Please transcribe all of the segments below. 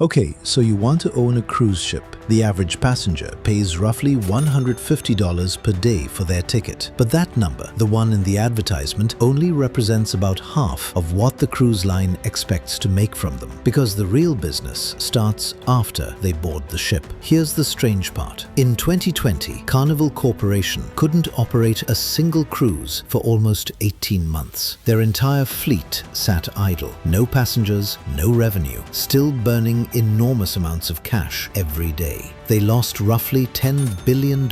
Okay, so you want to own a cruise ship. The average passenger pays roughly $150 per day for their ticket. But that number, the one in the advertisement, only represents about half of what the cruise line expects to make from them, because the real business starts after they board the ship. Here's the strange part. In 2020, Carnival Corporation couldn't operate a single cruise for almost 18 months. Their entire fleet sat idle. No passengers, no revenue, still burning enormous amounts of cash every day. They lost roughly $10 billion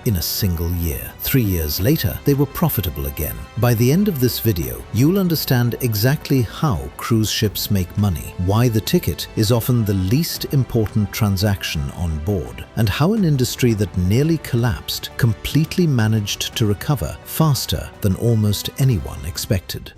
in a single year. 3 years later, they were profitable again. By the end of this video, you'll understand exactly how cruise ships make money, why the ticket is often the least important transaction on board, and how an industry that nearly collapsed completely managed to recover faster than almost anyone expected.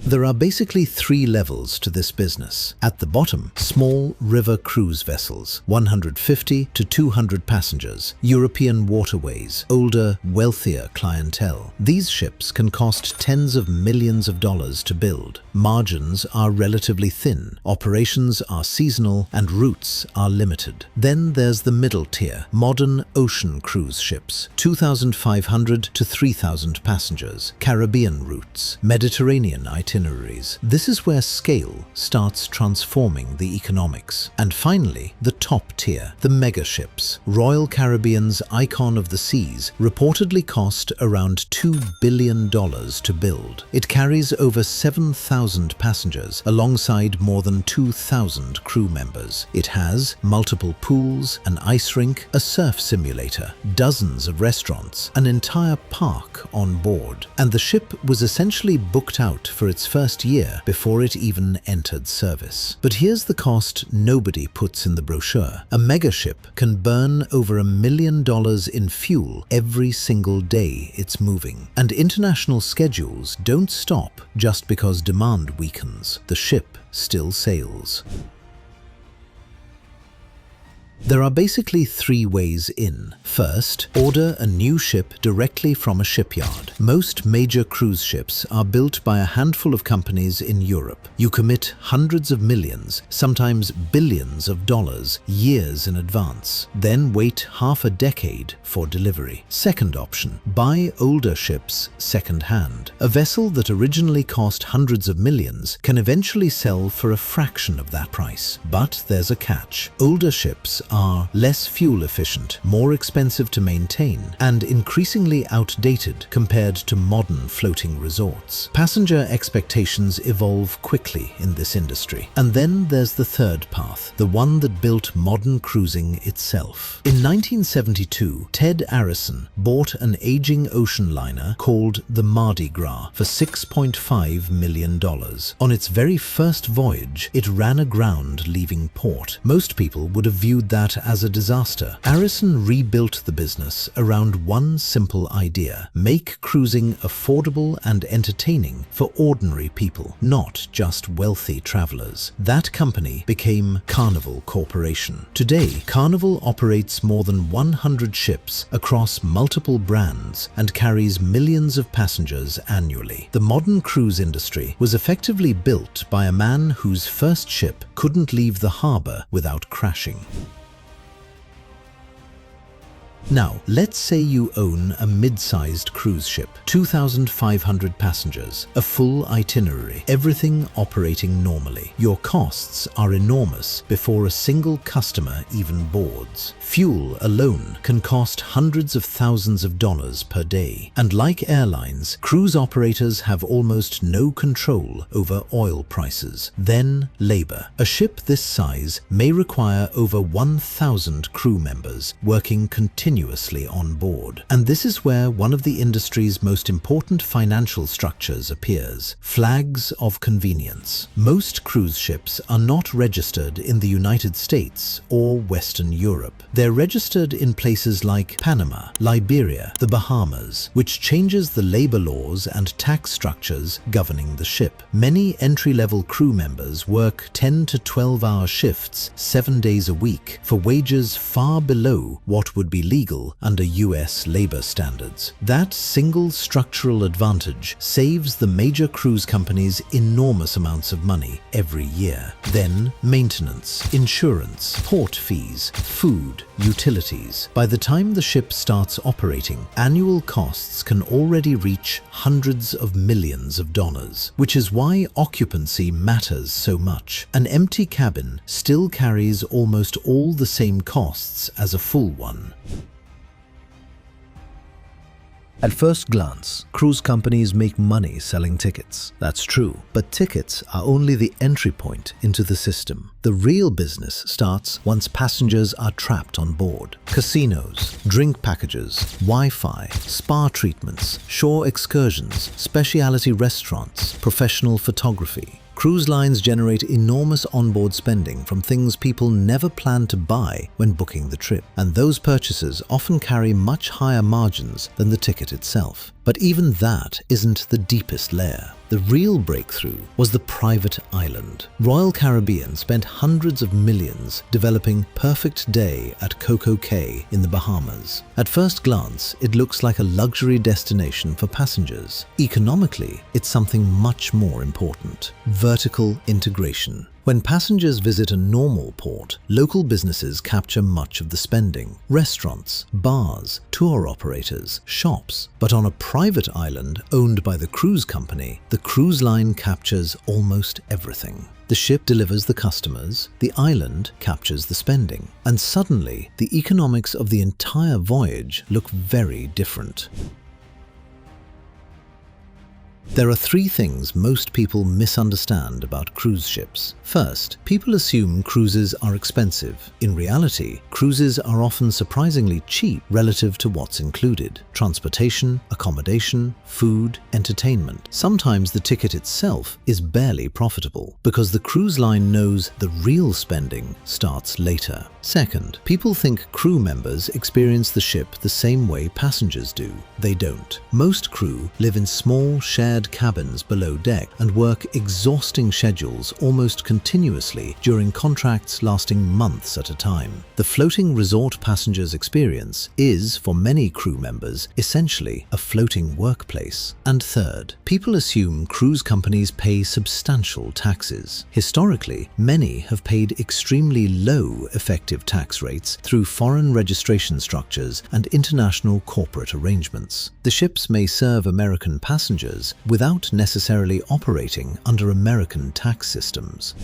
There are basically 3 levels to this business. At the bottom, small river cruise vessels, 150 to 200 passengers, European waterways, older, wealthier clientele. These ships can cost tens of millions of dollars to build. Margins are relatively thin, operations are seasonal, and routes are limited. Then there's the middle tier, modern ocean cruise ships, 2,500 to 3,000 passengers, Caribbean routes, Mediterranean itineraries. This is where scale starts transforming the economics. And finally, the top tier, the mega ships. Royal Caribbean's Icon of the Seas reportedly cost around $2 billion to build. It carries over 7,000 passengers alongside more than 2,000 crew members. It has multiple pools, an ice rink, a surf simulator, dozens of restaurants, an entire park on board. And the ship was essentially booked out for its first year before it even entered service. But here's the cost nobody puts in the brochure. A megaship can burn over $1 million in fuel every single day it's moving. And international schedules don't stop just because demand weakens. The ship still sails. There are basically 3 ways in. First, order a new ship directly from a shipyard. Most major cruise ships are built by a handful of companies in Europe. You commit hundreds of millions, sometimes billions of dollars, years in advance. Then wait half a decade for delivery. Second option, buy older ships second-hand. A vessel that originally cost hundreds of millions can eventually sell for a fraction of that price. But there's a catch. Older ships are less fuel efficient, more expensive to maintain, and increasingly outdated compared to modern floating resorts. Passenger expectations evolve quickly in this industry. And then there's the third path, the one that built modern cruising itself. In 1972, Ted Arison bought an aging ocean liner called the Mardi Gras for $6.5 million. On its very first voyage, it ran aground leaving port. Most people would have viewed that as a disaster. Arison rebuilt the business around one simple idea: make cruising affordable and entertaining for ordinary people, not just wealthy travelers. That company became Carnival Corporation. Today, Carnival operates more than 100 ships across multiple brands and carries millions of passengers annually. The modern cruise industry was effectively built by a man whose first ship couldn't leave the harbor without crashing. Now, let's say you own a mid-sized cruise ship, 2,500 passengers, a full itinerary, everything operating normally. Your costs are enormous before a single customer even boards. Fuel alone can cost hundreds of thousands of dollars per day. And like airlines, cruise operators have almost no control over oil prices. Then, labor. A ship this size may require over 1,000 crew members working continuously on board. And this is where one of the industry's most important financial structures appears: flags of convenience. Most cruise ships are not registered in the United States or Western Europe. They're registered in places like Panama, Liberia, the Bahamas, which changes the labor laws and tax structures governing the ship. Many entry-level crew members work 10 to 12-hour shifts 7 days a week for wages far below what would be legal illegal under US labor standards. That single structural advantage saves the major cruise companies enormous amounts of money every year. Then, maintenance, insurance, port fees, food, utilities. By the time the ship starts operating, annual costs can already reach hundreds of millions of dollars, which is why occupancy matters so much. An empty cabin still carries almost all the same costs as a full one. At first glance, cruise companies make money selling tickets. That's true, but tickets are only the entry point into the system. The real business starts once passengers are trapped on board. Casinos, drink packages, Wi-Fi, spa treatments, shore excursions, specialty restaurants, professional photography. Cruise lines generate enormous onboard spending from things people never plan to buy when booking the trip, and those purchases often carry much higher margins than the ticket itself. But even that isn't the deepest layer. The real breakthrough was the private island. Royal Caribbean spent hundreds of millions developing Perfect Day at Coco Cay in the Bahamas. At first glance, it looks like a luxury destination for passengers. Economically, it's something much more important: vertical integration. When passengers visit a normal port, local businesses capture much of the spending: restaurants, bars, tour operators, shops. But on a private island owned by the cruise company, the cruise line captures almost everything. The ship delivers the customers, the island captures the spending, and suddenly the economics of the entire voyage look very different. There are three things most people misunderstand about cruise ships. First, people assume cruises are expensive. In reality, cruises are often surprisingly cheap relative to what's included: transportation, accommodation, food, entertainment. Sometimes the ticket itself is barely profitable because the cruise line knows the real spending starts later. Second, people think crew members experience the ship the same way passengers do. They don't. Most crew live in small, shared cabins below deck and work exhausting schedules almost continuously during contracts lasting months at a time. The floating resort passengers experience is, for many crew members, essentially a floating workplace. And third, people assume cruise companies pay substantial taxes. Historically, many have paid extremely low effective tax rates through foreign registration structures and international corporate arrangements. The ships may serve American passengers without necessarily operating under American tax systems.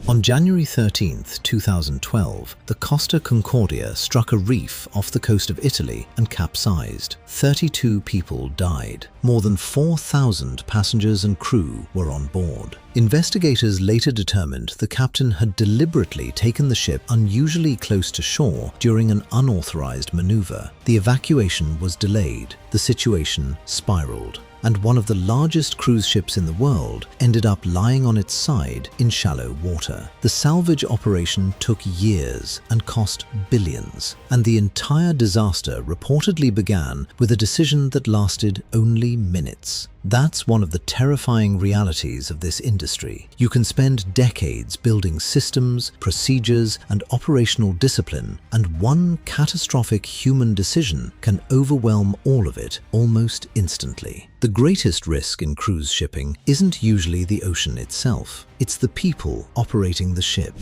On January 13, 2012, the Costa Concordia struck a reef off the coast of Italy and capsized. 32 people died. More than 4,000 passengers and crew were on board. Investigators later determined the captain had deliberately taken the ship unusually close to shore during an unauthorized maneuver. The evacuation was delayed. The situation spiraled, and one of the largest cruise ships in the world ended up lying on its side in shallow water. The salvage operation took years and cost billions, and the entire disaster reportedly began with a decision that lasted only minutes. That's one of the terrifying realities of this industry. You can spend decades building systems, procedures, and operational discipline, and one catastrophic human decision can overwhelm all of it almost instantly. The greatest risk in cruise shipping isn't usually the ocean itself. It's the people operating the ship.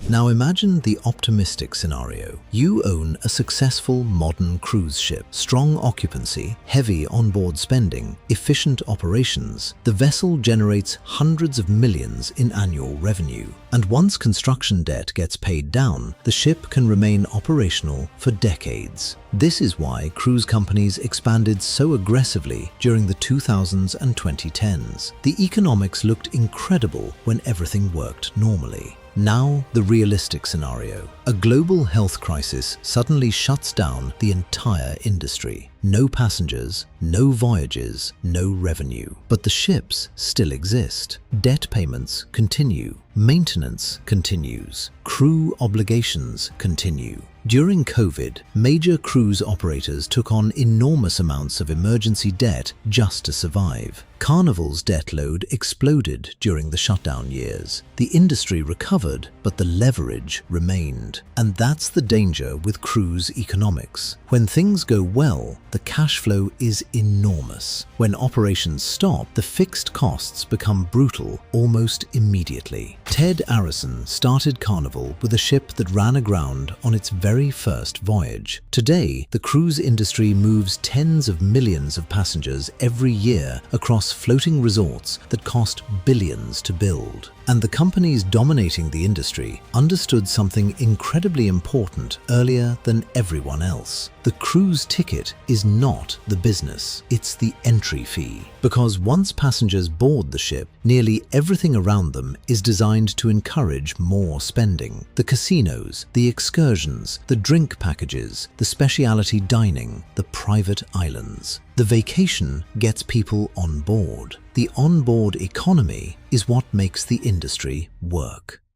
Now imagine the optimistic scenario. You own a successful modern cruise ship. Strong occupancy, heavy onboard spending, efficient operations. The vessel generates hundreds of millions in annual revenue. And once construction debt gets paid down, the ship can remain operational for decades. This is why cruise companies expanded so aggressively during the 2000s and 2010s. The economics looked incredible when everything worked normally. Now, the realistic scenario. A global health crisis suddenly shuts down the entire industry. No passengers, no voyages, no revenue. But the ships still exist. Debt payments continue. Maintenance continues. Crew obligations continue. During COVID, major cruise operators took on enormous amounts of emergency debt just to survive. Carnival's debt load exploded during the shutdown years. The industry recovered, but the leverage remained. And that's the danger with cruise economics. When things go well, the cash flow is enormous. When operations stop, the fixed costs become brutal almost immediately. Ted Arison started Carnival with a ship that ran aground on its very first voyage. Today, the cruise industry moves tens of millions of passengers every year across floating resorts that cost billions to build. And the companies dominating the industry understood something incredibly important earlier than everyone else. The cruise ticket is not the business, it's the entry fee. Because once passengers board the ship, nearly everything around them is designed to encourage more spending. The casinos, the excursions, the drink packages, the specialty dining, the private islands. The vacation gets people on board. The onboard economy is what makes the industry work.